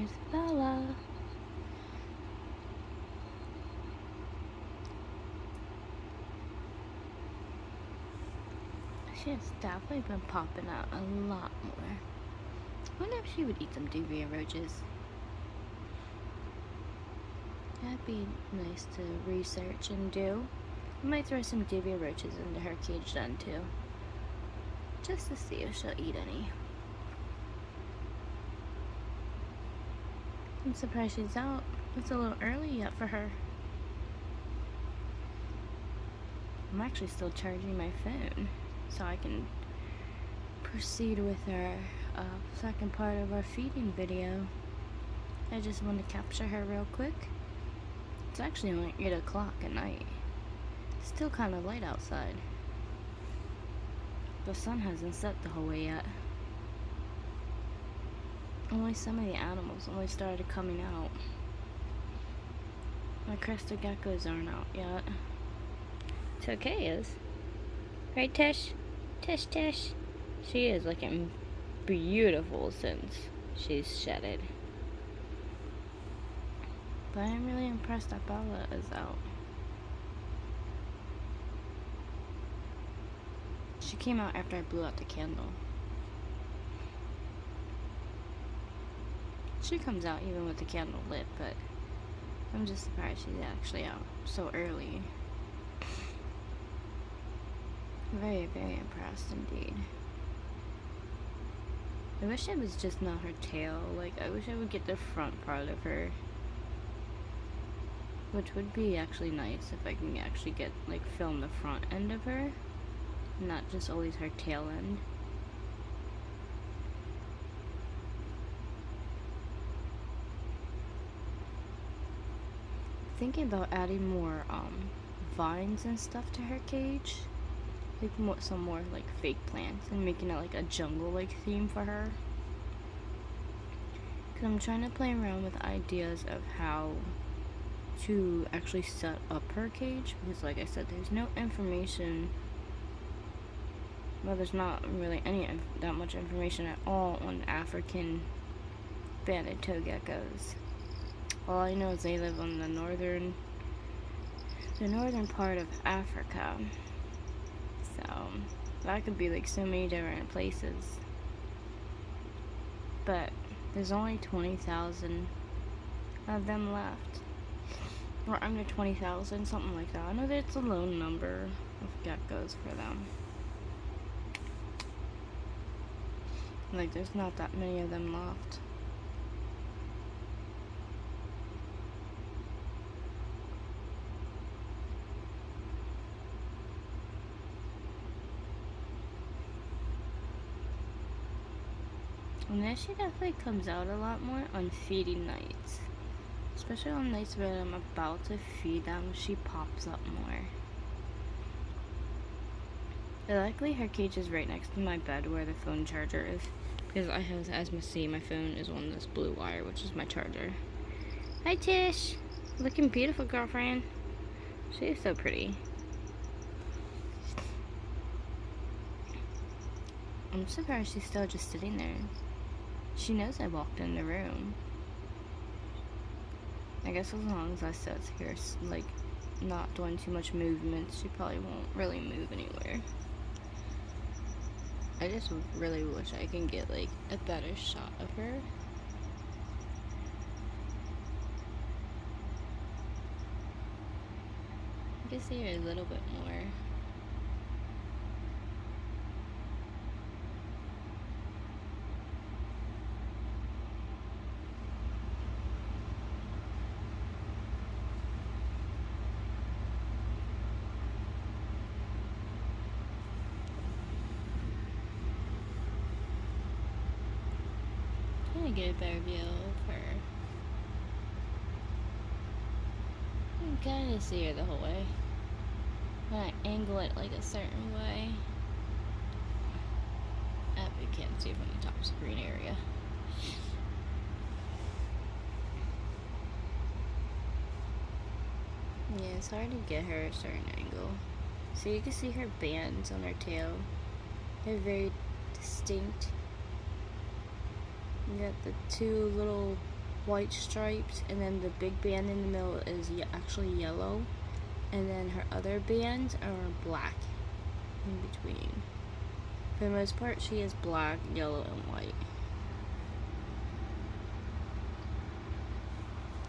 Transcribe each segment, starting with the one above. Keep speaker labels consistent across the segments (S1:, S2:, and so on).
S1: There's Bella. She has definitely been popping out a lot more. I wonder if she would eat some duvia roaches. That'd be nice to research and do. I might throw some duvia roaches into her cage then too. Just to see if she'll eat any. I'm surprised she's out. It's a little early yet for her. I'm actually still charging my phone so I can proceed with our second part of our feeding video. I just want to capture her real quick. It's actually only 8 o'clock at night. Still kind of light outside. The sun hasn't set the whole way yet. Only some of the animals only started coming out. My crested geckos aren't out yet. Tokay is. Right, Tish? Tish, Tish. She is looking beautiful since she's shedded. But I'm really impressed that Bella is out. She came out after I blew out the candle. She comes out even with the candle lit, but I'm just surprised she's actually out so early. Very, very impressed indeed. I wish it was just not her tail. Like, I wish I would get the front part of her. Which would be actually nice if I can actually get, like, film the front end of her. Not just always her tail end. Thinking about adding more vines and stuff to her cage, like some more like fake plants, and making it like a jungle like theme for her. Because I'm trying to play around with ideas of how to actually set up her cage, because like I said, there's no information. Well, there's not really that much information at all on African banded toe geckos. All I know is they live on the northern part of Africa. So that could be like so many different places. But there's only 20,000 of them left. Or under 20,000, something like that. I know that it's a low number of geckos for them. Like, there's not that many of them left. And then she definitely comes out a lot more on feeding nights. Especially on nights when I'm about to feed them, she pops up more. But luckily her cage is right next to my bed where the phone charger is. Because I have, as you see, my phone is on this blue wire, which is my charger. Hi Tish! Looking beautiful, girlfriend. She is so pretty. I'm surprised she's still just sitting there. She knows I walked in the room. I guess as long as I sit here, like, not doing too much movement, she probably won't really move anywhere. I just really wish I can get, like, a better shot of her. You can see her a little bit more. I'm gonna get a better view of her. You can kind of see her the whole way. When I angle it like a certain way. You can't see from the top screen area. Yeah, it's hard to get her a certain angle. So you can see her bands on her tail. They're very distinct. You got the two little white stripes, and then the big band in the middle is actually yellow, and then her other bands are black in between. For the most part, she is black, yellow, and white.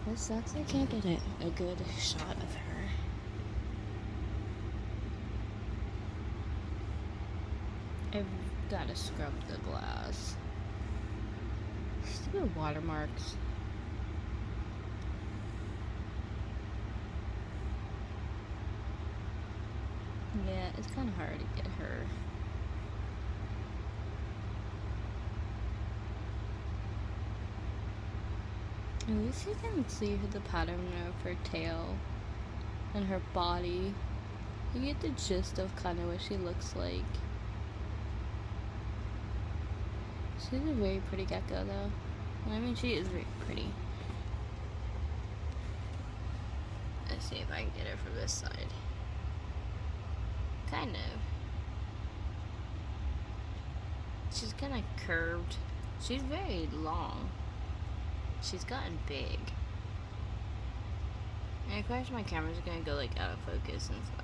S1: This sucks, I can't get a good shot of her. I've gotta scrub the glass. Stupid watermarks. Yeah, it's kind of hard to get her. At least you can see the pattern of her tail and her body. You get the gist of kind of what she looks like. She's a very pretty gecko though. I mean, she is very pretty. Let's see if I can get her from this side. Kind of. She's kind of curved. She's very long. She's gotten big. And of course my camera's gonna go like out of focus and stuff.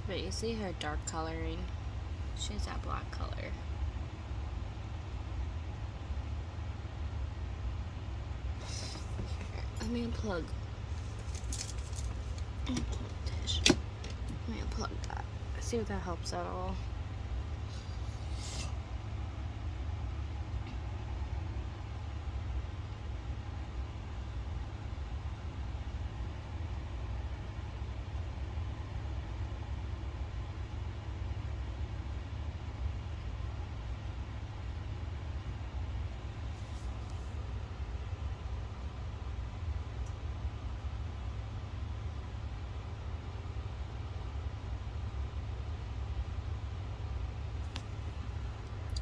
S1: But you see her dark coloring? She's that black color. Let me unplug. Dish. Let me unplug that. See if that helps at all.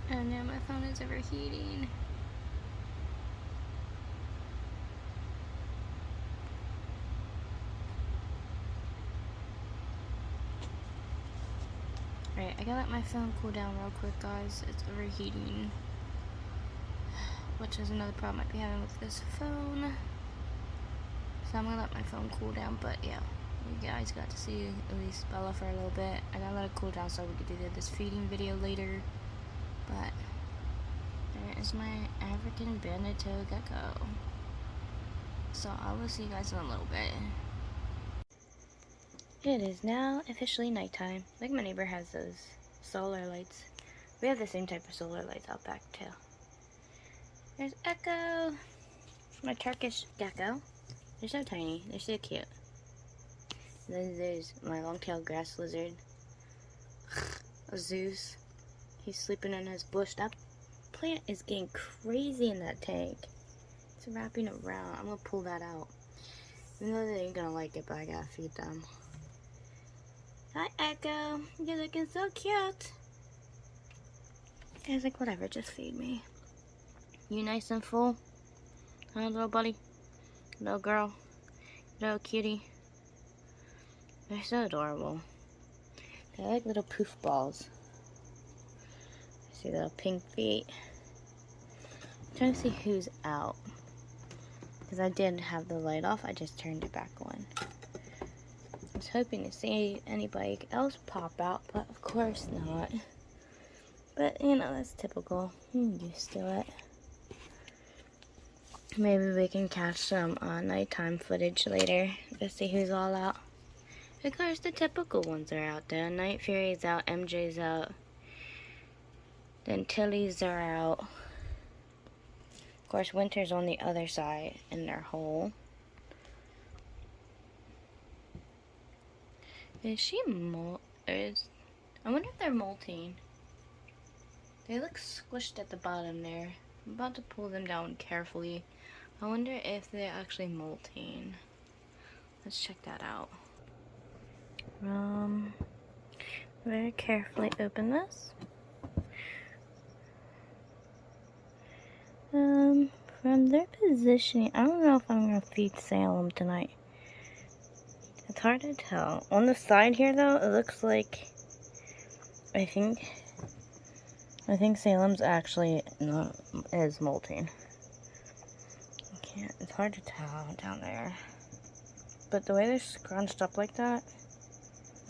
S1: And now my phone is overheating. Alright, I gotta let my phone cool down real quick, guys. It's overheating, which is another problem I might be having with this phone. So I'm gonna let my phone cool down, but yeah, you guys got to see at least Bella for a little bit. I gotta let it cool down so we could do this feeding video later. But there is my African banded toe gecko. So I will see you guys in a little bit. It is now officially nighttime. Like my neighbor has those solar lights. We have the same type of solar lights out back too. There's Echo, my Turkish gecko. They're so tiny. They're so cute. And then there's my long-tailed grass lizard, Zeus. He's sleeping in his bush. That plant is getting crazy in that tank. It's wrapping around. I'm gonna pull that out. Even though they ain't gonna like it, but I gotta feed them. Hi, Echo. You're looking so cute. I was like, whatever, just feed me. You nice and full? Huh, little buddy? Little girl? Little cutie? They're so adorable. They're like little poof balls. See little pink feet. I'm trying to see who's out. Because I did have the light off, I just turned it back on. I was hoping to see anybody else pop out, but of course not. But you know, that's typical. I'm used to it. Maybe we can catch some nighttime footage later to see who's all out. Of course, the typical ones are out there. Night Fury's out, MJ's out. Then Tilly's are out. Of course, Winter's on the other side in their hole. Is she I wonder if they're molting. They look squished at the bottom there. I'm about to pull them down carefully. I wonder if they're actually molting. Let's check that out. Very carefully open this. From their positioning, I don't know if I'm gonna feed Salem tonight. It's hard to tell. On the side here though, it looks like I think Salem's actually is molting. It's hard to tell down there. But the way they're scrunched up like that,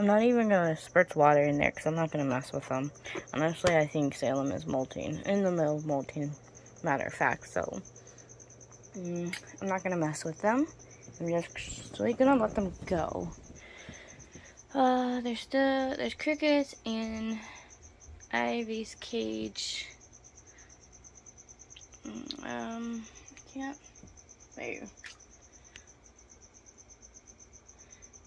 S1: I'm not even going to spurt water in there because I'm not going to mess with them. Honestly, I think Salem is molting, in the middle of molting, matter of fact. So, I'm not going to mess with them. I'm just really going to let them go. There's crickets in Ivy's cage. Can't, wait.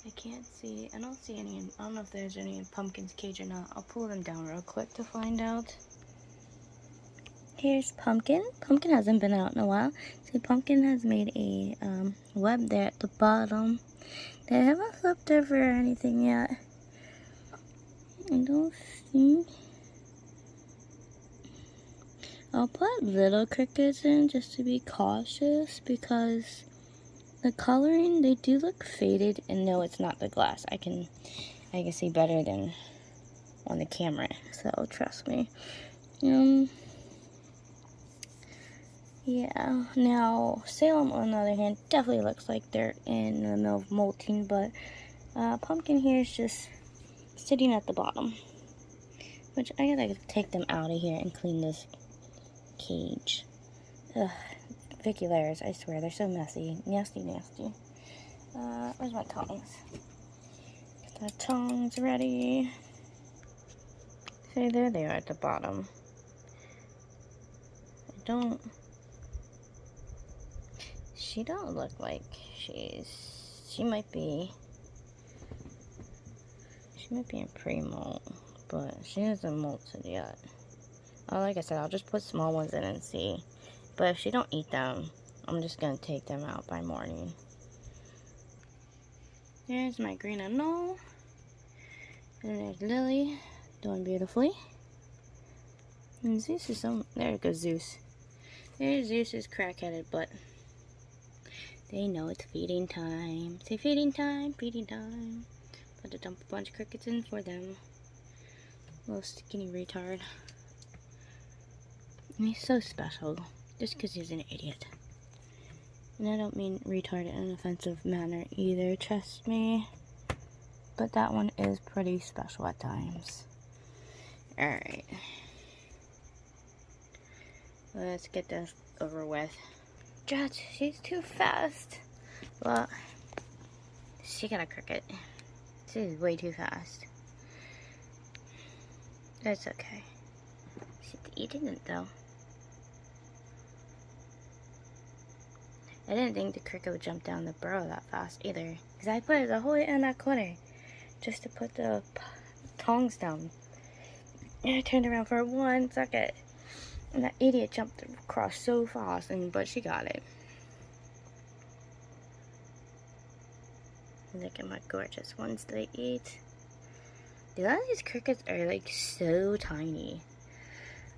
S1: I can't see, I don't see any, I don't know if there's any in Pumpkin's cage or not. I'll pull them down real quick to find out. Here's Pumpkin. Pumpkin hasn't been out in a while. See, Pumpkin has made a web there at the bottom. They haven't flipped over or anything yet. I don't think. I'll put little crickets in just to be cautious because the coloring, they do look faded, and no, it's not the glass. I can see better than on the camera, so trust me. Yeah, now Salem on the other hand definitely looks like they're in the middle of molting, but Pumpkin here is just sitting at the bottom, which I gotta take them out of here and clean this cage. Ugh, Vicky layers, I swear, they're so messy. Nasty, nasty. Where's my tongs? Get the tongs ready. See, there they are at the bottom. She don't look like she might be in pre-molt, but she hasn't molted yet. Oh, like I said, I'll just put small ones in and see. But if she don't eat them, I'm just gonna take them out by morning. There's my green anole. And there's Lily, doing beautifully. And Zeus is there goes Zeus. There's Zeus's crack-headed butt. They know it's feeding time. Say feeding time, feeding time. Got to dump a bunch of crickets in for them. Little skinny retard. And he's so special, just because he's an idiot. And I don't mean retard in an offensive manner either, trust me. But that one is pretty special at times. Alright. Let's get this over with. Judge, she's too fast. Well, she got a cricket. She's way too fast. That's okay. She's eating it though. I didn't think the cricket would jump down the burrow that fast either. Because I put it the whole way in that corner just to put the tongs down. And I turned around for 1 second. And that idiot jumped across so fast, but she got it. Look at my gorgeous ones they eat. A lot of these crickets are like so tiny.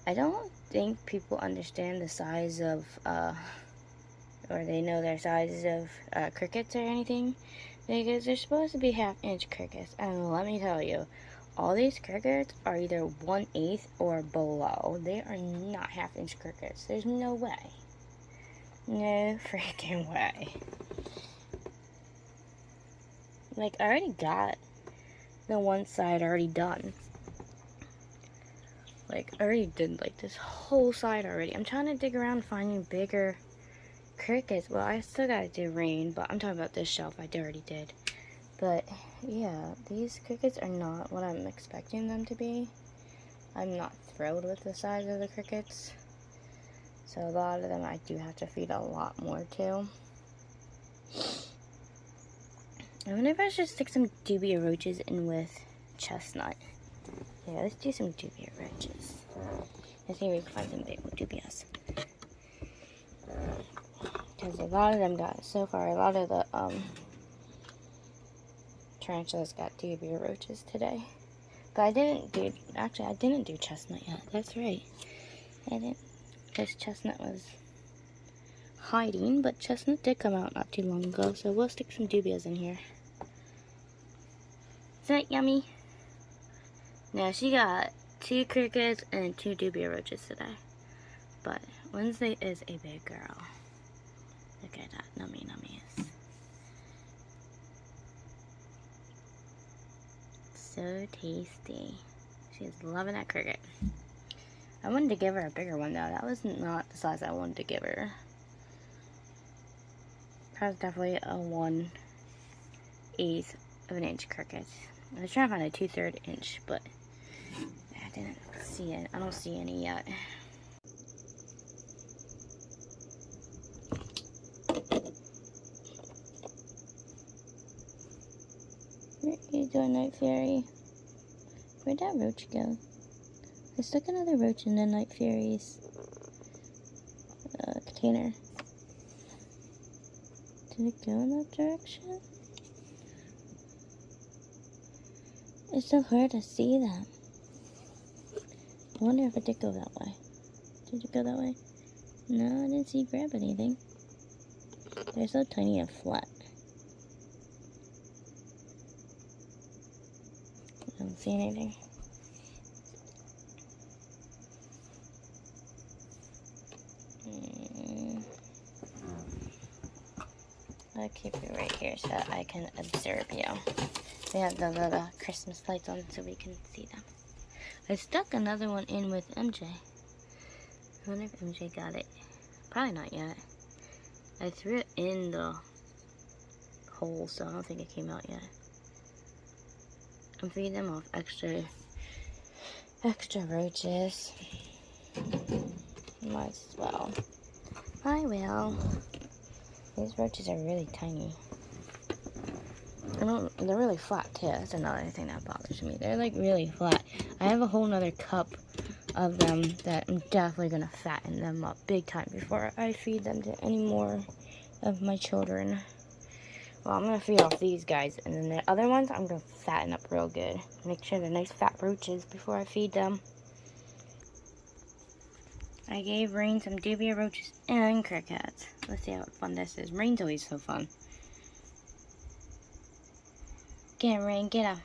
S1: I don't think people understand the size of, or they know their sizes of crickets or anything. Because they're supposed to be half-inch crickets. And let me tell you, all these crickets are either 1/8 or below. They are not half-inch crickets. There's no way. No freaking way. Like, I already got the one side already done. Like, I already did, like, this whole side already. I'm trying to dig around finding bigger crickets. Well, I still gotta do rain, but I'm talking about this shelf I already did. But, yeah, these crickets are not what I'm expecting them to be. I'm not thrilled with the size of the crickets. So, a lot of them I do have to feed a lot more to. I wonder if I should stick some dubia roaches in with chestnut. Yeah, let's do some dubia roaches. Let's see if we can find some big dubias. Because a lot of them got, so far, a lot of the tarantulas got dubia roaches today. But I didn't do chestnut yet. That's right. I didn't, because chestnut was hiding, but chestnut did come out not too long ago, so we'll stick some dubias in here. Is that yummy? Now she got 2 crickets and 2 dubia roaches today. But Wednesday is a big girl. Look at that, nummy nummies. So tasty. She's loving that cricket. I wanted to give her a bigger one though. That was not the size I wanted to give her. That was definitely a 1/8 of an inch cricket. I was trying to find a 2/3 inch, but I didn't see it. I don't see any yet. What are you doing, Night Fairy? Where'd that roach go? I stuck another roach in the Night Fairy's container. Did it go in that direction? It's so hard to see them. I wonder if it did go that way. Did it go that way? No, I didn't see it grab anything. They're so tiny and flat. I don't see anything. I'll keep you right here so I can observe you. We have the little Christmas lights on so we can see them. I stuck another one in with MJ. I wonder if MJ got it. Probably not yet. I threw it in the hole, so I don't think it came out yet. I'm feeding them off extra roaches. Might as well. I will. These roaches are really tiny. They're really flat too. That's another thing that bothers me. They're like really flat. I have a whole nother cup of them that I'm definitely gonna fatten them up big time before I feed them to any more of my children. Well, I'm gonna feed off these guys, and then the other ones I'm gonna fatten up real good. Make sure they're nice fat roaches before I feed them. I gave Rain some dubia roaches and crickets. Let's see how fun this is. Rain's always so fun. Get him, Rain, get him.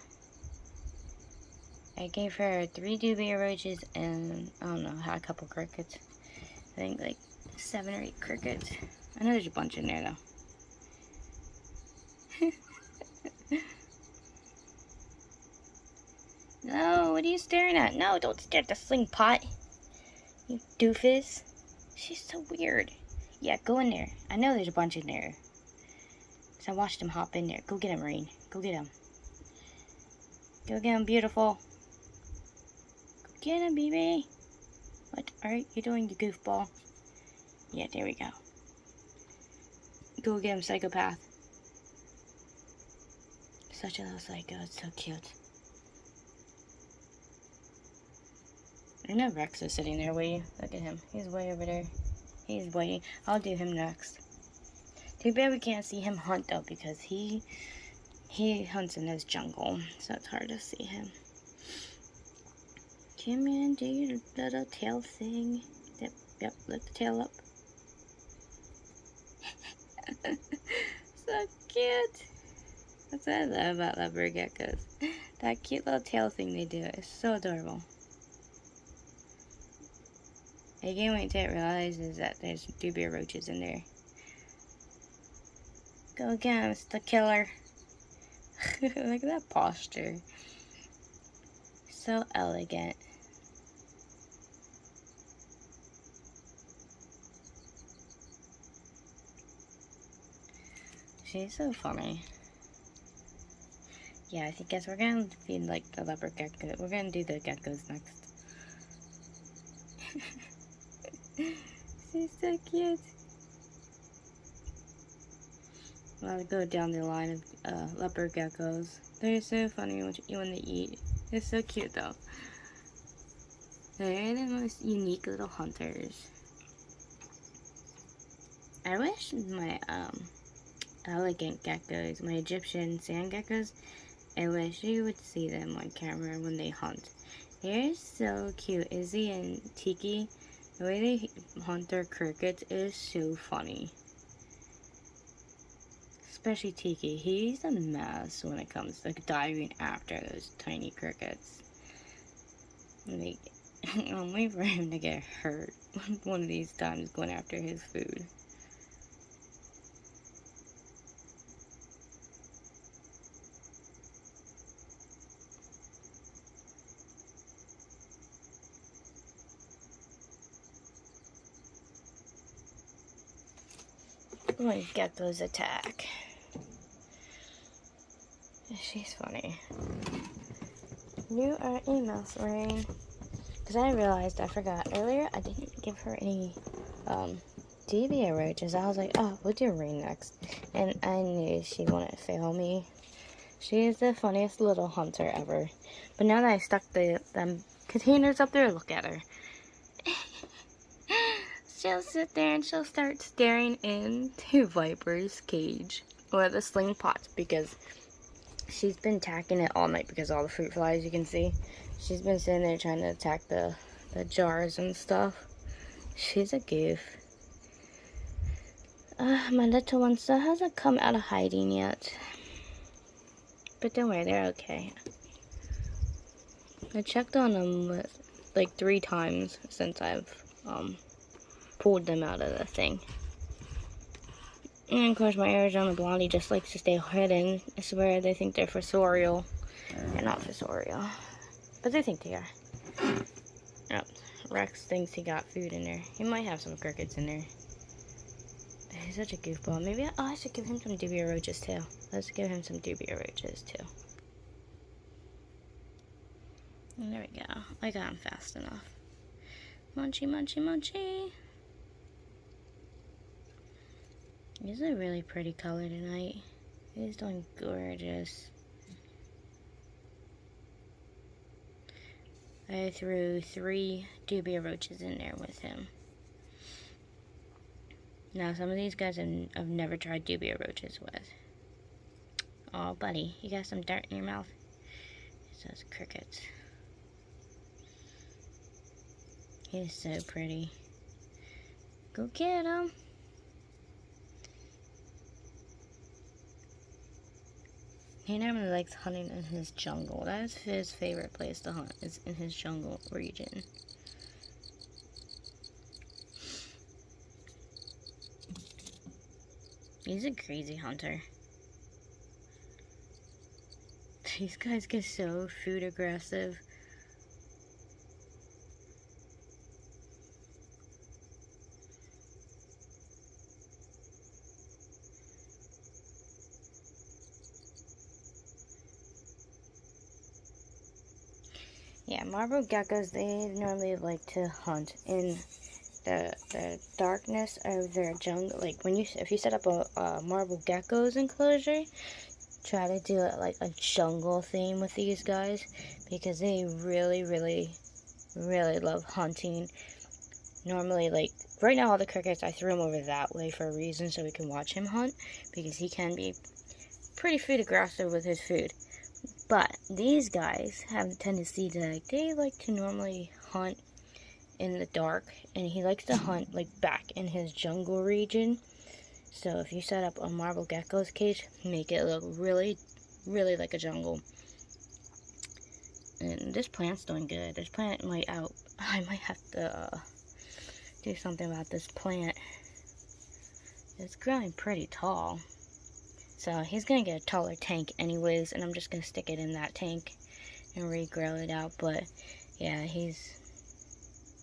S1: I gave her 3 dubia roaches and, I don't know, a couple crickets. I think like 7 or 8 crickets. I know there's a bunch in there though. No, what are you staring at? No, don't stare at the sling pot. You doofus. She's so weird. Yeah, go in there. I know there's a bunch in there. So I watched him hop in there. Go get him, Rain. Go get him. Go get him, beautiful. Go get him, baby. What are you doing, you goofball? Yeah, there we go. Go get him, psychopath. Such a little psycho. It's so cute. I know Rex is sitting there waiting. Look at him. He's way over there. He's waiting. I'll do him next. Too bad we can't see him hunt though, because he hunts in this jungle, so it's hard to see him. Come in, do your little tail thing. Yep, lift the tail up. So cute. That's what I love about leopard geckos. That cute little tail thing they do is so adorable. I can't wait till it realizes that there's dubia roaches in there. Go again, it's the killer. Look at that posture. So elegant. She's so funny. Yeah, I guess we're gonna feed like the leopard gecko. We're gonna do the geckos next. She's so cute. I'll go down the line of leopard geckos. They're so funny when they eat. They're so cute though. They're the most unique little hunters. I wish my elegant geckos, my Egyptian sand geckos, I wish you would see them on camera when they hunt. They're so cute. Izzy and Tiki, the way they hunt their crickets is so funny. Especially Tiki. He's a mess when it comes to like, diving after those tiny crickets. Like, I'm waiting for him to get hurt one of these times going after his food. When geckos attack. She's funny. New emails ring. Because I realized, I forgot earlier, I didn't give her any DBA roaches. I was like, oh, we'll do ring next. And I knew she wouldn't fail me. She is the funniest little hunter ever. But now that I stuck them containers up there, look at her. She'll sit there and she'll start staring into Viper's cage. Or the sling pots, because she's been attacking it all night because of all the fruit flies you can see. She's been sitting there trying to attack the jars and stuff. She's a goof. My little one still hasn't come out of hiding yet. But don't worry, they're okay. I checked on them like 3 times since I've pulled them out of the thing. And of course my Arizona Blondie just likes to stay hidden. I swear they think they're fossorial. They're not fossorial. But they think they are. Oh, Rex thinks he got food in there. He might have some crickets in there. He's such a goofball. Maybe I should give him some dubia roaches too. Let's give him some dubia roaches too. And there we go. I got him fast enough. Munchy, munchy, munchy. He's a really pretty color tonight. He's doing gorgeous. I threw 3 dubia roaches in there with him. Now, some of these guys I've never tried dubia roaches with. Oh, buddy, you got some dirt in your mouth. It says crickets. He's so pretty. Go get him. He normally likes hunting in his jungle. That is his favorite place to hunt, is in his jungle region. He's a crazy hunter. These guys get so food aggressive. Yeah, marble geckos, they normally like to hunt in the darkness of their jungle. Like if you set up a marble geckos enclosure, try to do it like a jungle theme with these guys, because they really, really, really love hunting. Normally, like right now, all the crickets, I threw him over that way for a reason, so we can watch him hunt, because he can be pretty food aggressive with his food. But these guys have a tendency to, they like to normally hunt in the dark, and he likes to hunt like back in his jungle region. So if you set up a marble gecko's cage, make it look really, really like a jungle. And this plant's doing good. This plant might I might have to do something about this plant. It's growing pretty tall. So he's going to get a taller tank anyways, and I'm just going to stick it in that tank and regrow it out. But yeah, he's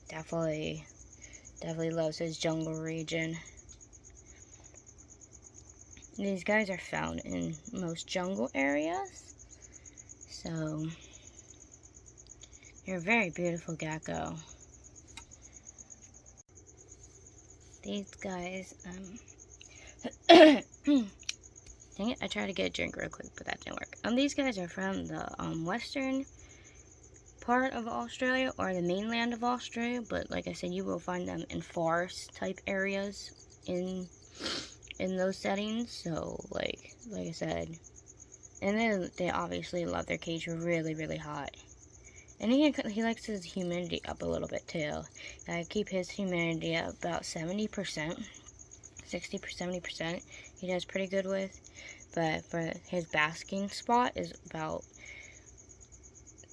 S1: definitely loves his jungle region. These guys are found in most jungle areas. So they're a very beautiful gecko. These guys, dang it, I tried to get a drink real quick, but that didn't work. These guys are from the western part of Australia, or the mainland of Australia, but like I said, you will find them in forest type areas in those settings. So like I said, and then they obviously love their cage really, really hot. And he likes his humidity up a little bit too. I keep his humidity at about 70%, 60-70%. He does pretty good with. But for his basking spot is about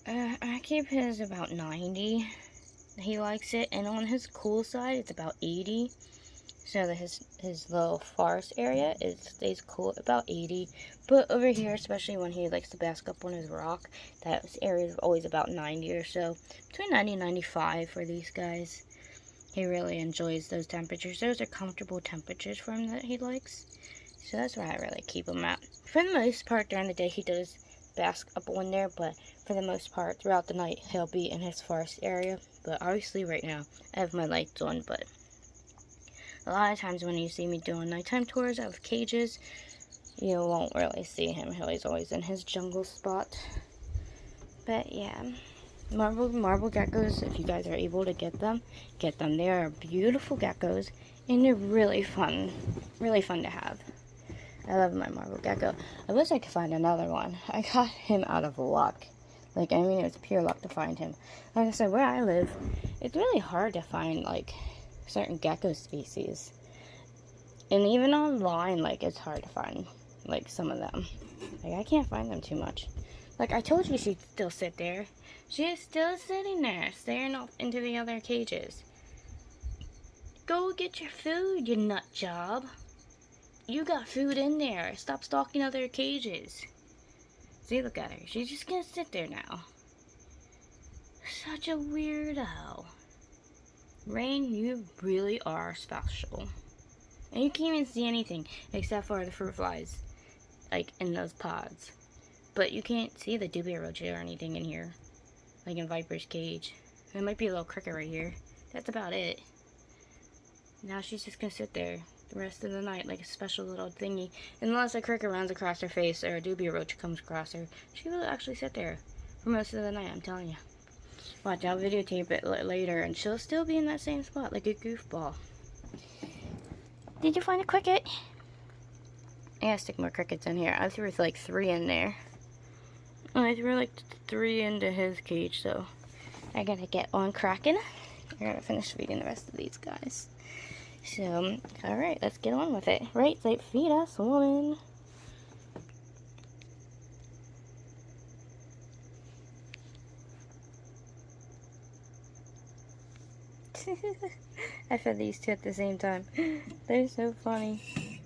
S1: I keep his about 90. He likes it, and on his cool side, it's about 80. So that his little forest area stays cool at about 80. But over here, especially when he likes to bask up on his rock, that area is always about 90 or so. Between 90 and 95 for these guys. He really enjoys those temperatures. Those are comfortable temperatures for him that he likes. So that's where I really keep him at. For the most part, during the day, he does bask up on there, but for the most part, throughout the night, he'll be in his forest area. But obviously right now, I have my lights on, but a lot of times when you see me doing nighttime tours of cages, you won't really see him. He's always in his jungle spot. But yeah, marble geckos, if you guys are able to get them, get them. They are beautiful geckos, and they're really fun to have. I love my marble gecko. I wish I could find another one. I got him out of luck. Like, I mean, it was pure luck to find him. Like I said, where I live, it's really hard to find, like, certain gecko species. And even online, like, it's hard to find, like, some of them. Like, I can't find them too much. Like, I told you she'd still sit there. She is still sitting there, staring off into the other cages. Go get your food, you nut job. You got food in there. Stop stalking other cages. See, look at her. She's just gonna sit there now. Such a weirdo. Rain, you really are special. And you can't even see anything except for the fruit flies, like in those pods. But you can't see the dubia roaches or anything in here, like in Viper's cage. There might be a little cricket right here. That's about it. Now she's just gonna sit there the rest of the night like a special little thingy. Unless a cricket runs across her face or a dubia roach comes across her, she will actually sit there for most of the night, I'm telling you. Watch, I'll videotape it later and she'll still be in that same spot like a goofball. Did you find a cricket? I gotta stick more crickets in here. I threw like 3 in there. I threw like 3 into his cage, so I gotta get on cracking. I gotta finish feeding the rest of these guys. So, alright, let's get on with it. Right, so feed us, woman. I fed these 2 at the same time. They're so funny.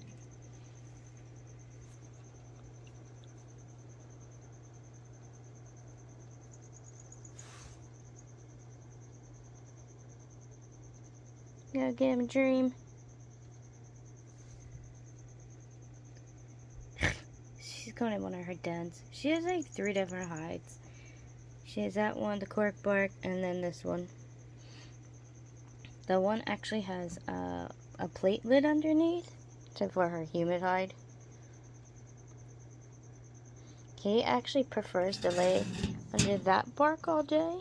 S1: Go get him a dream. She's going in one of her dens. She has like 3 different hides. She has that one, the cork bark, and then this one. The one actually has a plate lid underneath for her humid hide. He actually prefers to lay under that bark all day.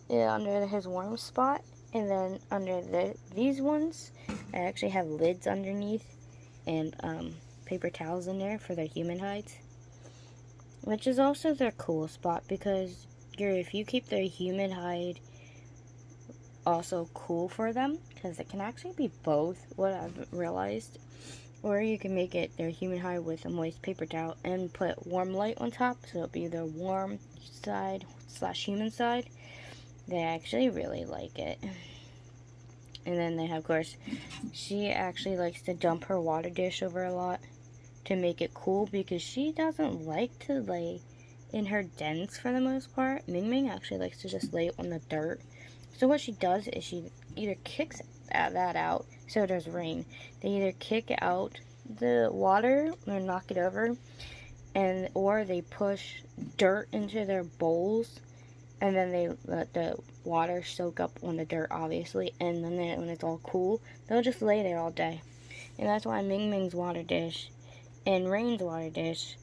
S1: Yeah, under his warm spot. And then under these ones, I actually have lids underneath and paper towels in there for their human hides. Which is also their cool spot because if you keep their human hide also cool for them, because it can actually be both, what I've realized. Or you can make it their human hide with a moist paper towel and put warm light on top, so it'll be their warm side / human side. They actually really like it. And then they have, of course, she actually likes to dump her water dish over a lot to make it cool because she doesn't like to lay in her dens for the most part. Ming Ming actually likes to just lay on the dirt. So what she does is she either kicks that out, so does Rain. They either kick out the water or knock it over, or they push dirt into their bowls. And then they let the water soak up on the dirt, obviously. And then when it's all cool, they'll just lay there all day. And that's why Ming Ming's water dish and Rain's water dish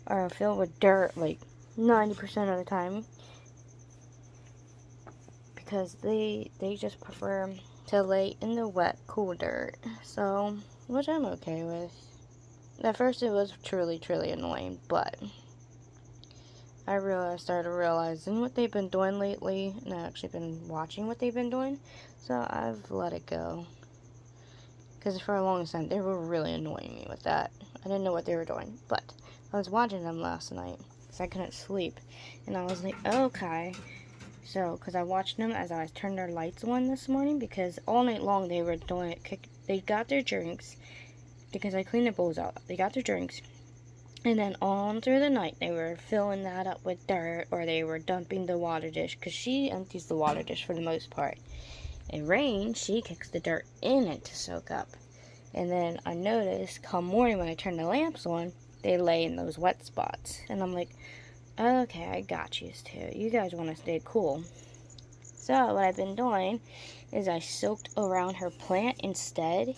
S1: are filled with dirt, like 90% of the time. Because they just prefer to lay in the wet, cool dirt. So, which I'm okay with. At first it was truly, truly annoying, but I started realizing what they've been doing lately, and I've actually been watching what they've been doing, so I've let it go. Because for a long time, they were really annoying me with that. I didn't know what they were doing, but I was watching them last night, because I couldn't sleep. And I was like, okay. So, because I watched them as I turned their lights on this morning, because all night long they were doing it. They got their drinks, because I cleaned their bowls out. They got their drinks, and then on through the night they were filling that up with dirt, or they were dumping the water dish, because she empties the water dish for the most part. In rain, she kicks the dirt in it to soak up. And then I noticed, come morning when I turn the lamps on, they lay in those wet spots. And I'm like, okay, I got you too. You guys want to stay cool. So what I've been doing is I soaked around her plant instead.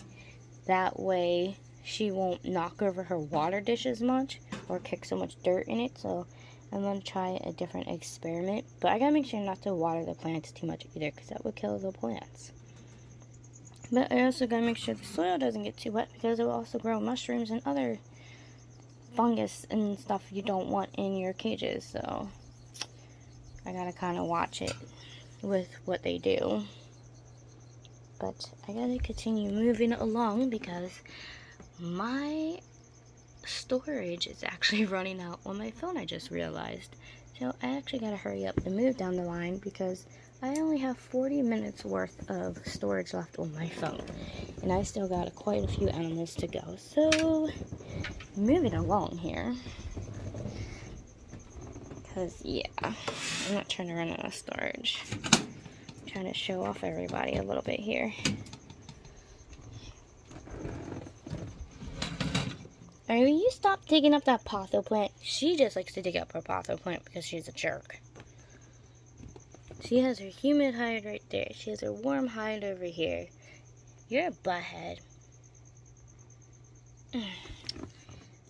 S1: That way she won't knock over her water dish as much or kick so much dirt in it. So I'm going to try a different experiment. But I got to make sure not to water the plants too much either, because that would kill the plants. But I also got to make sure the soil doesn't get too wet, because it will also grow mushrooms and other fungus and stuff you don't want in your cages. So I got to kind of watch it with what they do. But I got to continue moving along, because my storage is actually running out on my phone, I just realized. So I actually gotta hurry up and move down the line, because I only have 40 minutes worth of storage left on my phone, and I still got quite a few animals to go. So moving along here, because yeah, I'm not trying to run out of storage. I'm trying to show off everybody a little bit here. Alright, will you stop digging up that potho plant? She just likes to dig up her potho plant because she's a jerk. She has her humid hide right there. She has her warm hide over here. You're a butthead.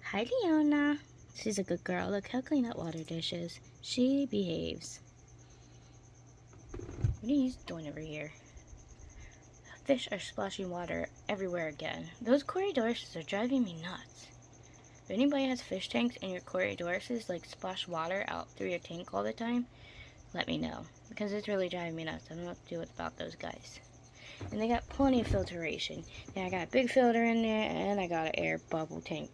S1: Hi, Leona. She's a good girl. Look how clean that water dish is. She behaves. What are you doing over here? Fish are splashing water everywhere again. Those corridors are driving me nuts. If anybody has fish tanks and your corridors like splash water out through your tank all the time, let me know, because it's really driving me nuts. I don't know what to do about those guys. And they got plenty of filtration. Yeah, I got a big filter in there, and I got an air bubble tank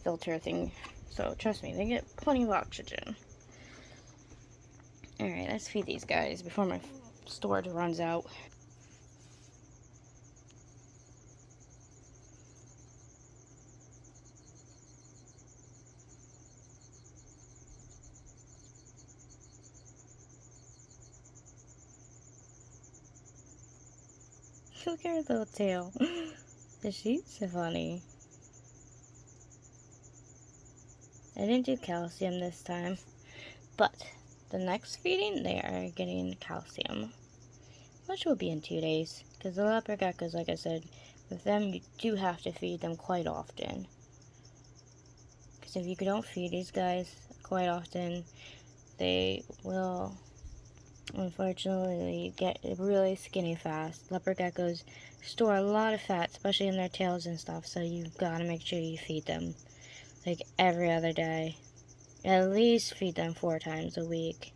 S1: filter thing. So trust me, they get plenty of oxygen. Alright, let's feed these guys before my storage runs out. Look at her little tail. She's so funny. I didn't do calcium this time, but the next feeding they are getting calcium, which will be in 2 days, because the leopard geckos, like I said, with them you do have to feed them quite often, because if you don't feed these guys quite often, they will unfortunately get really skinny fast. Leopard geckos store a lot of fat, especially in their tails and stuff, so you've got to make sure you feed them like every other day. At least feed them 4 times a week.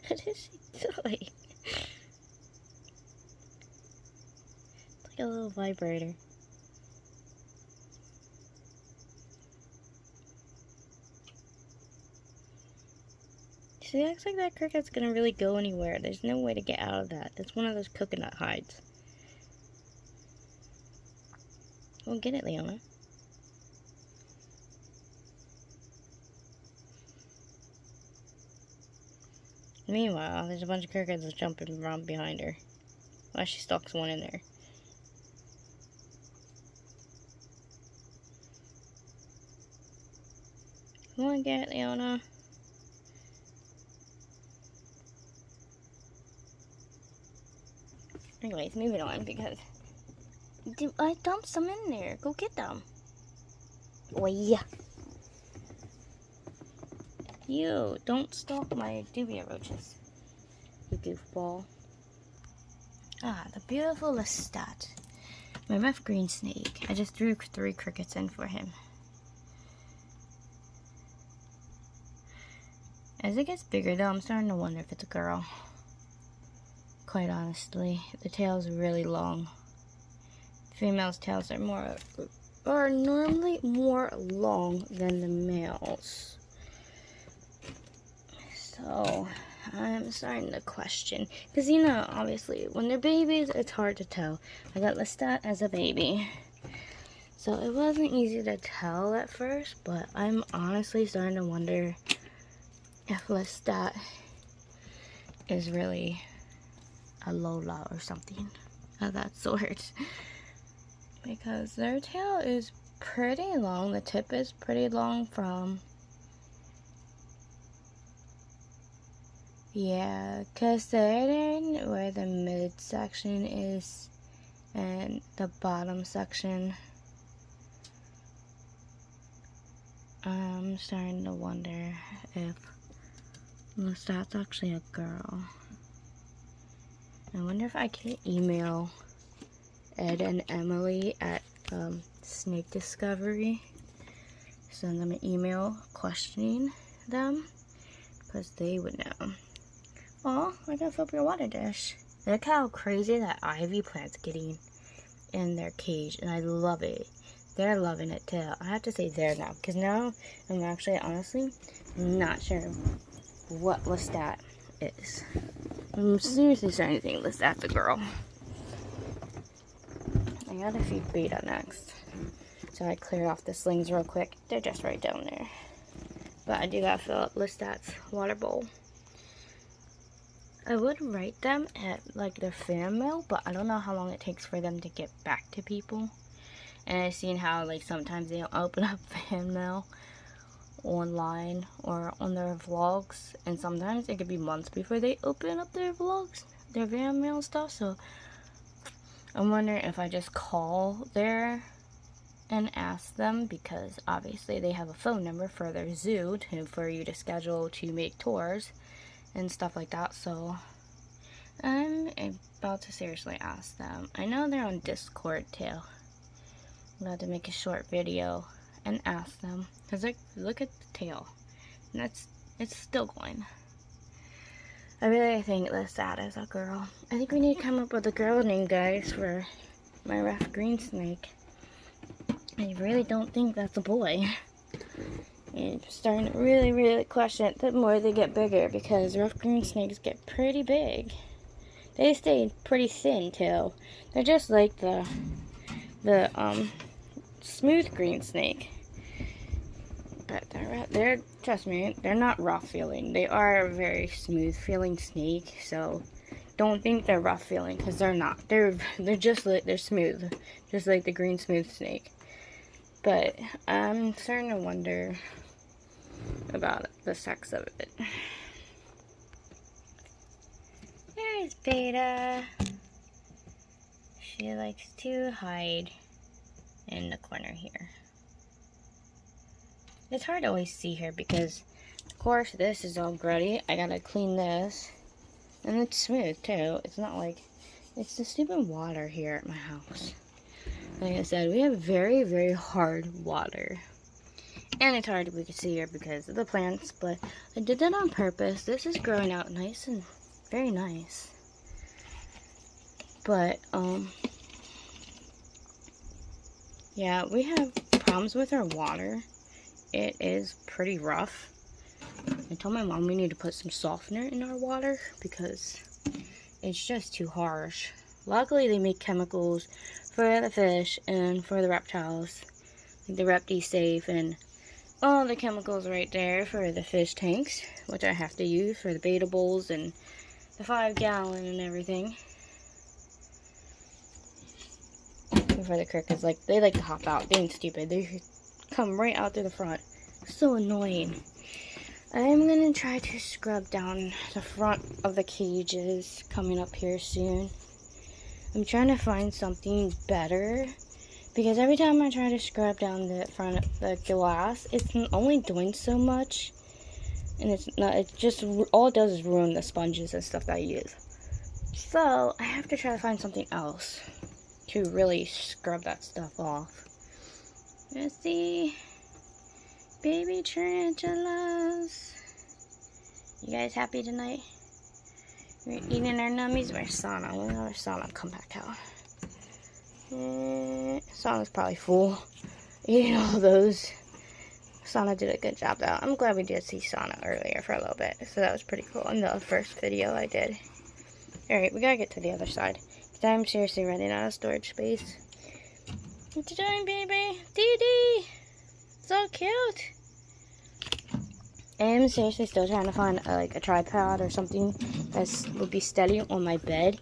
S1: What is she doing? It's like a little vibrator. She acts like that cricket's gonna really go anywhere. There's no way to get out of that. That's one of those coconut hides. Well, get it, Leona. Meanwhile, there's a bunch of crickets jumping around behind her. Well, she stalks one in there. Come on, get it, Leona. Anyways, moving on, because I dumped some in there. Go get them. Oh, yeah. You, don't stalk my dubia roaches, you goofball. Ah, the beautiful Lestat. My rough green snake. I just threw 3 crickets in for him. As it gets bigger, though, I'm starting to wonder if it's a girl. Quite honestly, the tail's really long. Females' tails are more are normally more long than the males. So I'm starting to question, because you know, obviously when they're babies it's hard to tell. I got Lestat as a baby, so it wasn't easy to tell at first, but I'm honestly starting to wonder if Lestat is really a Lola or something of that sort, because their tail is pretty long. The tip is pretty long from, yeah, considering where the midsection is and the bottom section, I'm starting to wonder if Lestat's actually a girl. I wonder if I can email Ed and Emily at Snake Discovery, send them an email questioning them, because they would know. Oh, I gotta fill up your water dish. Look how crazy that ivy plant's getting in their cage, and I love it. They're loving it too. I have to say they're now, because now I'm actually honestly not sure what Lestat is. I'm seriously starting to think Lestat's a girl. I gotta feed Beta next. So I cleared off the slings real quick. They're just right down there. But I do gotta fill up Lestat's water bowl. I would rate them at like their fan mail, but I don't know how long it takes for them to get back to people. And I've seen how like sometimes they don't open up fan mail online or on their vlogs, and sometimes it could be months before they open up their vlogs, their fan mail stuff. So I'm wondering if I just call there and ask them, because obviously they have a phone number for their zoo for you to schedule to make tours and stuff like that. So I'm about to seriously ask them. I know they're on Discord too. I'm about to make a short video and ask them, because like, look at the tail, and it's still going. I really think Lestat is a girl. I think we need to come up with a girl name, guys, for my rough green snake. I really don't think that's a boy. I'm starting to really question it the more they get bigger, because rough green snakes get pretty big. They stay pretty thin too. They're just like the smooth green snake. But they're trust me, they're not rough feeling. They are a very smooth feeling snake, so don't think they're rough feeling, because they're not. They're just like, they're smooth, just like the green smooth snake. But I'm starting to wonder about the sex of it. There's Beta. She likes to hide in the corner here. It's hard to always see her because, of course, this is all gruddy. I gotta clean this. And it's smooth, too. It's not like, it's the stupid water here at my house. Like I said, we have very hard water. And it's hard we can see her because of the plants, but I did that on purpose. This is growing out nice and very nice. But, yeah, we have problems with our water. It is pretty rough. I told my mom we need to put some softener in our water because it's just too harsh. Luckily, they make chemicals for the fish and for the reptiles, like the Repti Safe and all the chemicals right there for the fish tanks, which I have to use for the beta bowls and the 5-gallon and everything. And for the crickets, like, they like to hop out. They ain't stupid. They come right out through the front. So annoying. I'm gonna try to scrub down the front of the cages coming up here soon. I'm trying to find something better, because every time I try to scrub down the front of the glass, it's only doing so much, and it's just, all it does is ruin the sponges and stuff that I use. So I have to try to find something else to really scrub that stuff off. Let's see. Baby tarantulas. You guys happy tonight? We're eating our nummies. Where's Sana? Where's Sana? Come back out. Sana's probably full. eating all those. Sana did a good job though. I'm glad we did see Sana earlier for a little bit. So that was pretty cool in the first video I did. Alright, we gotta get to the other side. Because I'm seriously running out of storage space. What you doing, baby? Dee Dee! So cute! I am seriously still trying to find like a tripod or something that would be steady on my bed.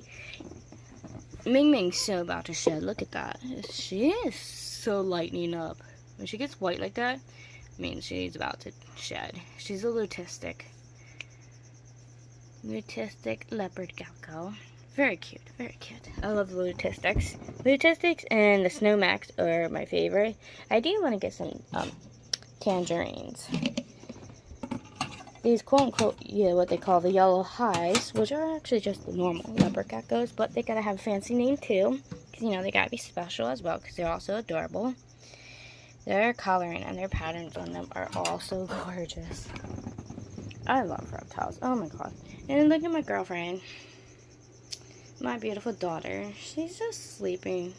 S1: Ming Ming's so about to shed. Look at that. She is so lightening up. When she gets white like that, I mean, she's about to shed. She's a lutistic. Lutistic leopard gecko. Very cute, very cute. I love the lutistics. Lutistics and the snow max are my favorite. I do want to get some tangerines. These quote-unquote, yeah, what they call the yellow highs, which are actually just the normal leopard geckos, but they gotta have a fancy name too, because, you know, they gotta be special as well, because they're also adorable. Their coloring and their patterns on them are also gorgeous. I love reptiles. Oh my god. And look at my girlfriend. My beautiful daughter. She's just sleeping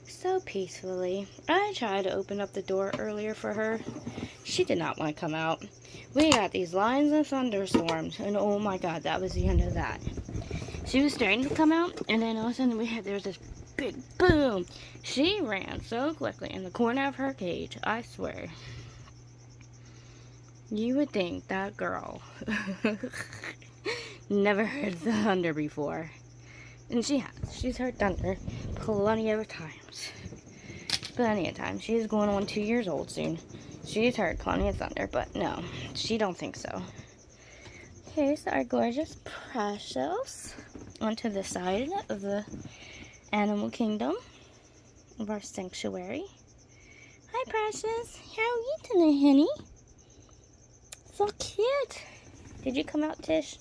S1: so peacefully. I tried to open up the door earlier for her. She did not want to come out. We got these lines of thunderstorms, and oh my god, that was the end of that. She was starting to come out, and then all of a sudden there was this big boom. She ran so quickly in the corner of her cage, I swear. You would think that girl never heard the thunder before. And she has. She's heard thunder plenty of times. Plenty of times. She's going on 2 years old soon. She's heard plenty of thunder, but no, she don't think so. Here's our gorgeous Precious onto the side of the animal kingdom of our sanctuary. Hi, Precious. How are you today, honey? So cute. Did you come out, Tish?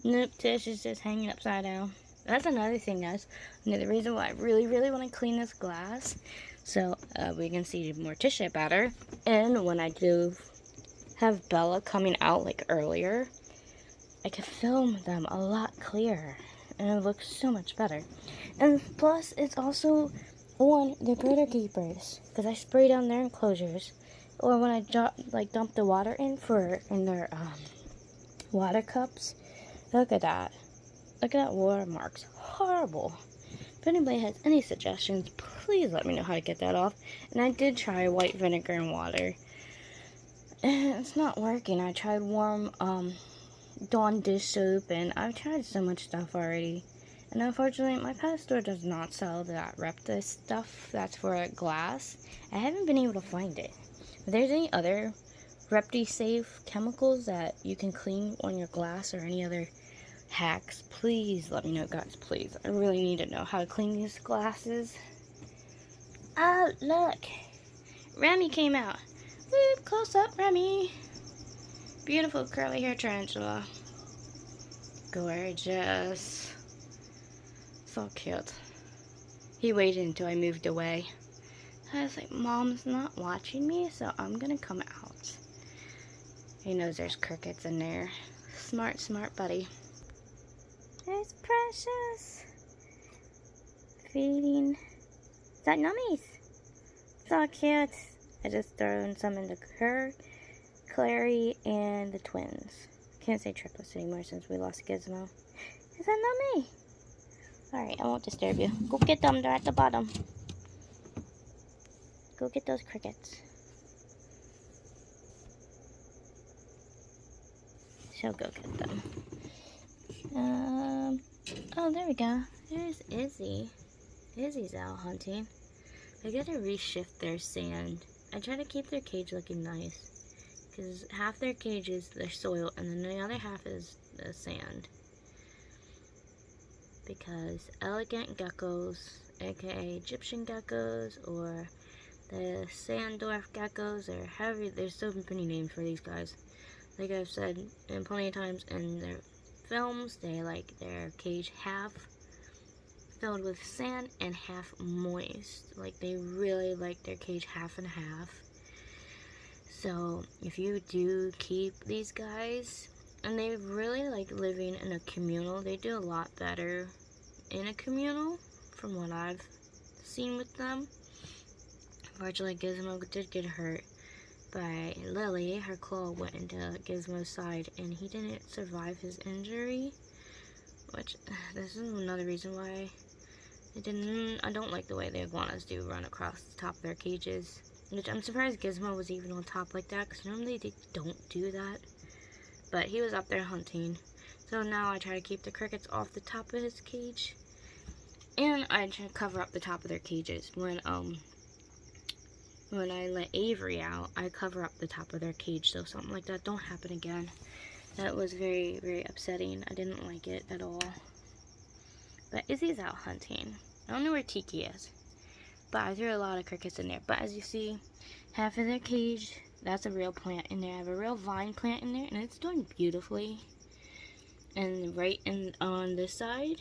S1: Nope, Tish is just hanging upside down. That's another thing, guys. Another reason why I really want to clean this glass, so we can see more tissue better. And when I do have Bella coming out like earlier, I can film them a lot clearer, and it looks so much better. And plus, it's also on the critter keepers, because I spray down their enclosures, or when I dump the water in their water cups. Look at that. Look at that watermarks. Horrible. If anybody has any suggestions, please let me know how to get that off. And I did try white vinegar and water, and it's not working. I tried warm Dawn dish soap, and I've tried so much stuff already. And unfortunately, my pet store does not sell that reptile stuff that's for glass. I haven't been able to find it. If there's any other reptile-safe chemicals that you can clean on your glass or any other hacks, please let me know, guys, please. I really need to know how to clean these glasses. Oh, look. Remy came out. Whoop, close up, Remy. Beautiful curly hair tarantula. Gorgeous. So cute. He waited until I moved away. I was like, Mom's not watching me, so I'm gonna come out. He knows there's crickets in there. Smart, smart buddy. There's Precious. Feeding. Is that nummies? So cute. I just thrown some into her, Clary, and the twins. Can't say triplets anymore since we lost Gizmo. Is that nummy? Alright, I won't disturb you. Go get them, they're at the bottom. Go get those crickets. So go get them. Oh, there we go. There's Izzy. Izzy's out hunting. I gotta reshift their sand. I try to keep their cage looking nice, because half their cage is their soil, and then the other half is the sand. Because elegant geckos, aka Egyptian geckos, or the sand dwarf geckos, or however, there's so many names for these guys. Like I've said plenty of times in their films, they like their cage half filled with sand and half moist. Like, they really like their cage half and half. So if you do keep these guys, and they really like living in a communal, they do a lot better in a communal from what I've seen with them. Unfortunately, Gizmo did get hurt by Lily. Her claw went into Gizmo's side, and he didn't survive his injury. Which, this is another reason why I don't like the way the iguanas do run across the top of their cages. Which I'm surprised Gizmo was even on top like that, because normally they don't do that. But he was up there hunting. So now I try to keep the crickets off the top of his cage. And I try to cover up the top of their cages. When I let Avery out, I cover up the top of their cage so something like that don't happen again. That was very, very upsetting. I didn't like it at all. But Izzy's out hunting. I don't know where Tiki is. But I threw a lot of crickets in there. But as you see, half of their cage, that's a real plant in there. I have a real vine plant in there, and it's doing beautifully. And on this side,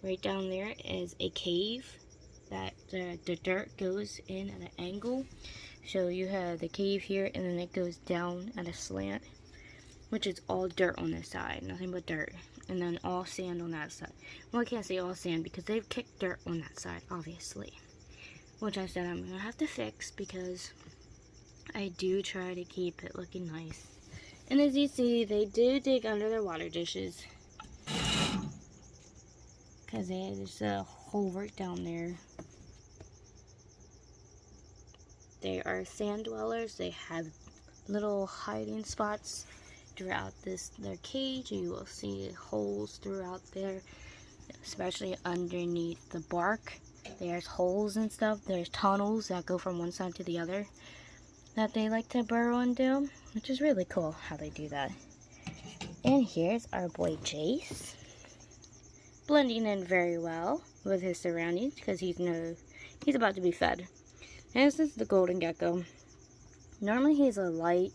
S1: right down there, is a cave that the dirt goes in at an angle. So you have the cave here, and then it goes down at a slant, which is all dirt on this side, nothing but dirt, and then all sand on that side. Well, I can't say all sand because they've kicked dirt on that side, obviously, which I said I'm gonna have to fix because I do try to keep it looking nice. And as you see, they do dig under their water dishes because there's a hole right down there. They are sand dwellers. They have little hiding spots throughout their cage. You will see holes throughout there, especially underneath the bark. There's holes and stuff. There's tunnels that go from one side to the other that they like to burrow into, which is really cool how they do that. And here's our boy Jace, blending in very well with his surroundings because he's about to be fed. And this is the golden gecko. Normally he's a really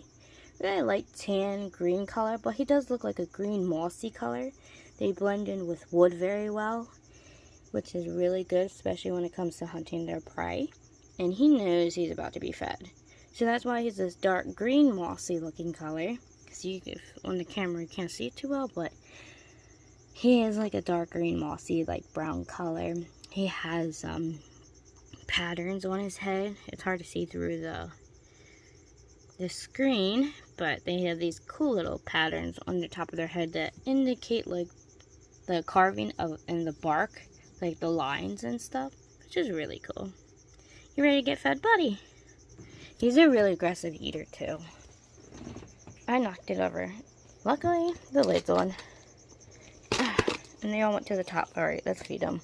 S1: light tan green color, but he does look like a green mossy color. They blend in with wood very well, which is really good, especially when it comes to hunting their prey. And he knows he's about to be fed. So that's why he's this dark green mossy looking color. Because on the camera you can't see it too well, but he is like a dark green mossy, like brown color. He has patterns on his head. It's hard to see through the screen, but they have these cool little patterns on the top of their head that indicate like the carving in the bark, like the lines and stuff, which is really cool. You ready to get fed, buddy? He's a really aggressive eater too. I knocked it over. Luckily, the lid's on. And they all went to the top. Alright, let's feed them.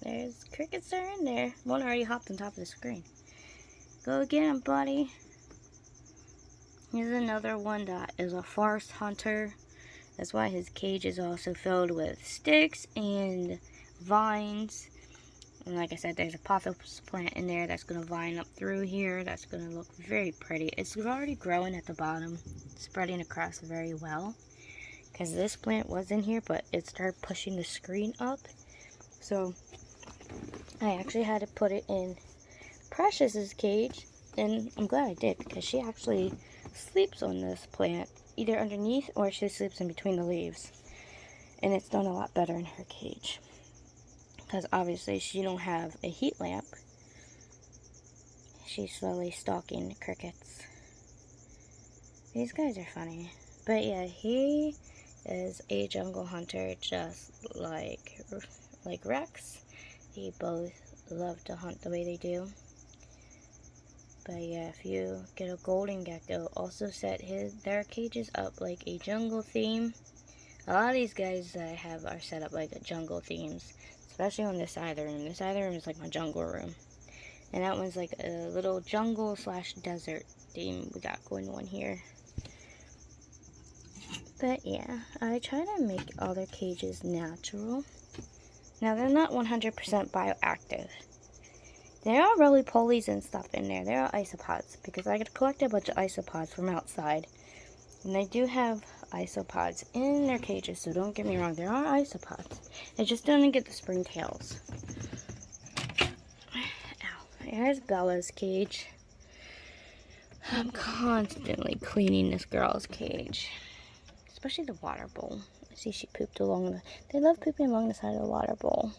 S1: There's crickets are in there. One already hopped on top of the screen. Go get him, buddy. Here's another one that is a forest hunter. That's why his cage is also filled with sticks and vines. And like I said, there's a pothos plant in there that's going to vine up through here. That's going to look very pretty. It's already growing at the bottom, spreading across very well. Because this plant was in here, but it started pushing the screen up. So I actually had to put it in Precious's cage, and I'm glad I did because she actually sleeps on this plant, either underneath or she sleeps in between the leaves, and it's done a lot better in her cage because obviously she don't have a heat lamp. She's slowly stalking the crickets. These guys are funny, but yeah, he is a jungle hunter just like Rex. They both love to hunt the way they do. But yeah, if you get a golden gecko, also set their cages up like a jungle theme. A lot of these guys that I have are set up like a jungle themes, especially on this side of the room. This side of the room is like my jungle room. And that one's like a little jungle / desert theme we got going on here. But yeah, I try to make all their cages natural. Now they're not 100% bioactive. There are roly-polies and stuff in there. There are isopods because I collected a bunch of isopods from outside. And they do have isopods in their cages, so don't get me wrong. There are isopods. They just don't get the springtails. Ow. Here's Bella's cage. I'm constantly cleaning this girl's cage. Especially the water bowl. See, she pooped along they love pooping along the side of the water bowl.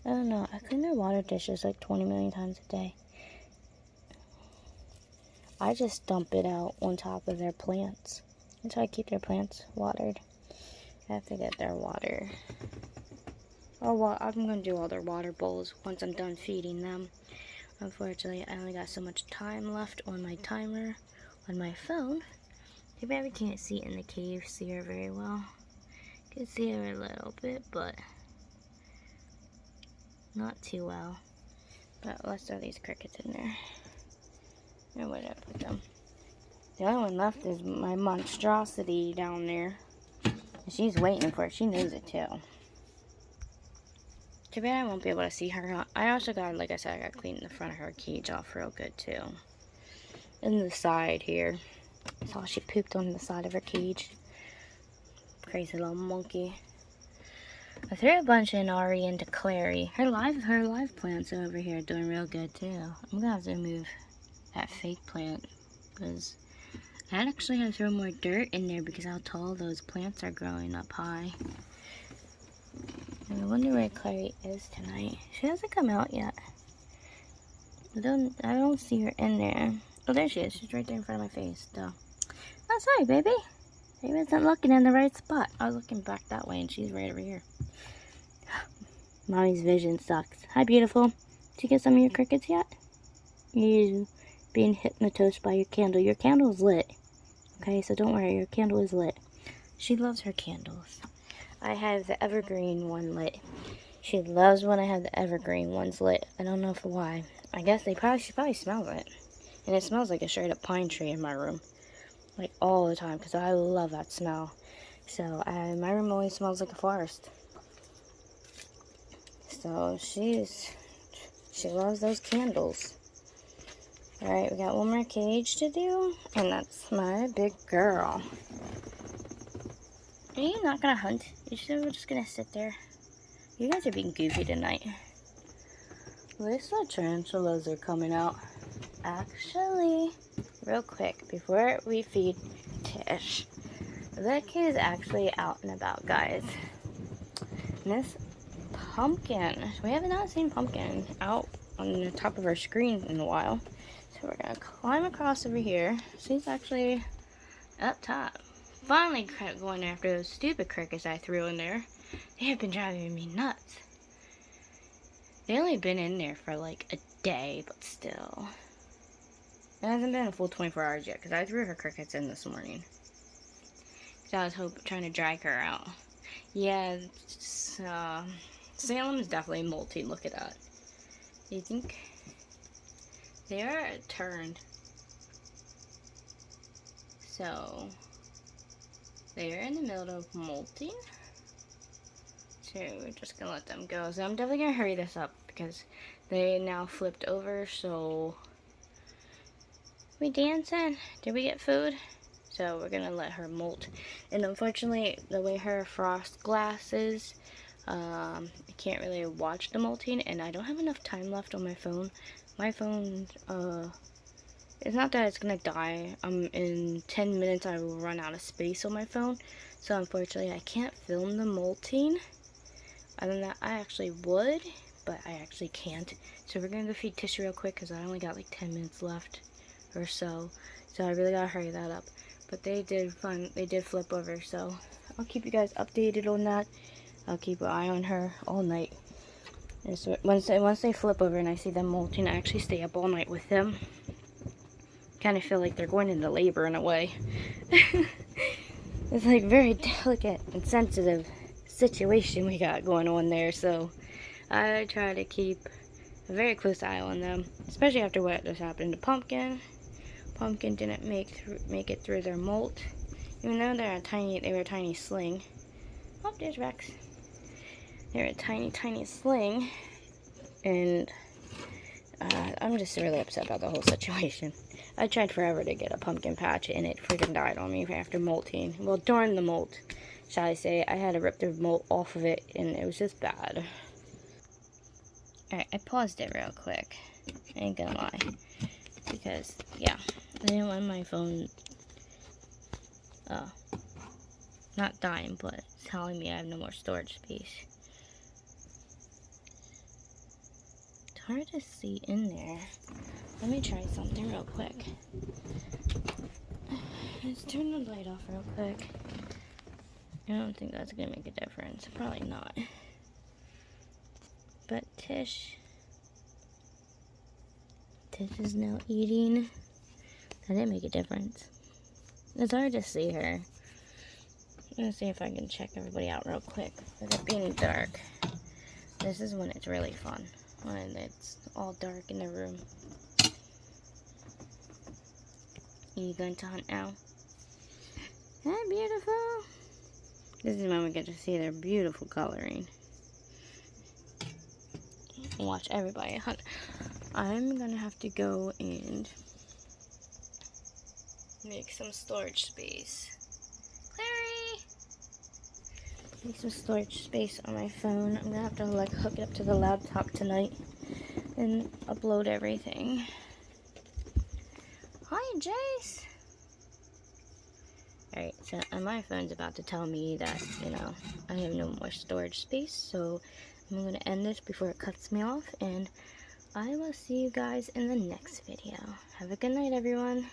S1: I don't know. I clean their water dishes like 20 million times a day. I just dump it out on top of their plants. That's how I keep their plants watered. I have to get their water. Oh, well, I'm going to do all their water bowls once I'm done feeding them. Unfortunately, I only got so much time left on my timer on my phone. Too bad we can't see in the cave, see her very well. Can see her a little bit, but not too well. But let's throw these crickets in there. And where did I put them? The only one left is my monstrosity down there. She's waiting for it. She knows it too. Too bad I won't be able to see her. I also got, like I said, I got to clean the front of her cage off real good too. And the side here. I saw she pooped on the side of her cage. Crazy little monkey. I threw a bunch in Ari into Clary. Her live plants over here are doing real good too. I'm gonna have to move that fake plant because I actually had to throw more dirt in there because how tall those plants are growing up high. And I wonder where Clary is tonight. She hasn't come out yet. I don't see her in there. Oh, there she is. She's right there in front of my face. So. Oh, sorry, baby. I wasn't looking in the right spot. I was looking back that way, and she's right over here. Mommy's vision sucks. Hi, beautiful. Did you get some of your crickets yet? You being hypnotized by your candle. Your candle's lit. Okay, so don't worry. Your candle is lit. She loves her candles. I have the evergreen one lit. She loves when I have the evergreen ones lit. I don't know why. I guess she probably smells it. And it smells like a straight up pine tree in my room. Like all the time, because I love that smell. So my room always smells like a forest. So she loves those candles. Alright, we got one more cage to do. And that's my big girl. Are you not gonna hunt? You sure we're just gonna sit there? You guys are being goofy tonight. At least the tarantulas are coming out. Actually, real quick, before we feed Tish, the kid is actually out and about, guys. Miss Pumpkin. We have not seen Pumpkin out on the top of our screen in a while. So we're gonna climb across over here. She's actually up top. Finally going after those stupid crickets I threw in there. They have been driving me nuts. They only been in there for like a day, but still. It hasn't been a full 24 hours yet, because I threw her crickets in this morning. Because I was trying to drag her out. Yeah, Salem is definitely molting. Look at that. You think? They are turned. So, they are in the middle of molting. So, we're just going to let them go. So, I'm definitely going to hurry this up, because they now flipped over, so... We dancing? Did we get food? So we're gonna let her molt. And unfortunately, the way her frost glass is, I can't really watch the molting, and I don't have enough time left on my phone. My phone, it's not that it's gonna die. In 10 minutes I will run out of space on my phone. So unfortunately, I can't film the molting. Other than that, I actually would, but I actually can't. So we're gonna go feed Tish real quick, because I only got like 10 minutes left or so I really gotta hurry that up. But they did flip over, so I'll keep you guys updated on that. I'll keep an eye on her all night. And so once they flip over and I see them molting, I actually stay up all night with them. Kind of feel like they're going into labor in a way. It's like very delicate and sensitive situation we got going on there, so I try to keep a very close eye on them, especially after what just happened to Pumpkin. Pumpkin didn't make it through their molt, even though they were a tiny sling. Oh, there's Rex. They're a tiny sling, and I'm just really upset about the whole situation. I tried forever to get a pumpkin patch, and it freaking died on me after molting. Well, during the molt, shall I say. I had to rip the molt off of it, and it was just bad. Alright, I paused it real quick. I ain't gonna lie. Because, yeah, I didn't want my phone, not dying, but telling me I have no more storage space. hard to see in there. Let me try something real quick. Let's turn the light off real quick. I don't think that's gonna make a difference. Probably not. But Tish is now eating. That didn't make a difference. It's hard to see her. I'm gonna see if I can check everybody out real quick. With it being dark, this is when it's really fun. When it's all dark in the room. Are you going to hunt now? Isn't that beautiful? This is when we get to see their beautiful coloring. Watch everybody hunt. I'm gonna have to go and make some storage space. Clary! Make some storage space on my phone. I'm gonna have to like hook it up to the laptop tonight and upload everything. Hi, Jace! Alright, so my phone's about to tell me that, you know, I have no more storage space, so I'm going to end this before it cuts me off, and I will see you guys in the next video. Have a good night, everyone.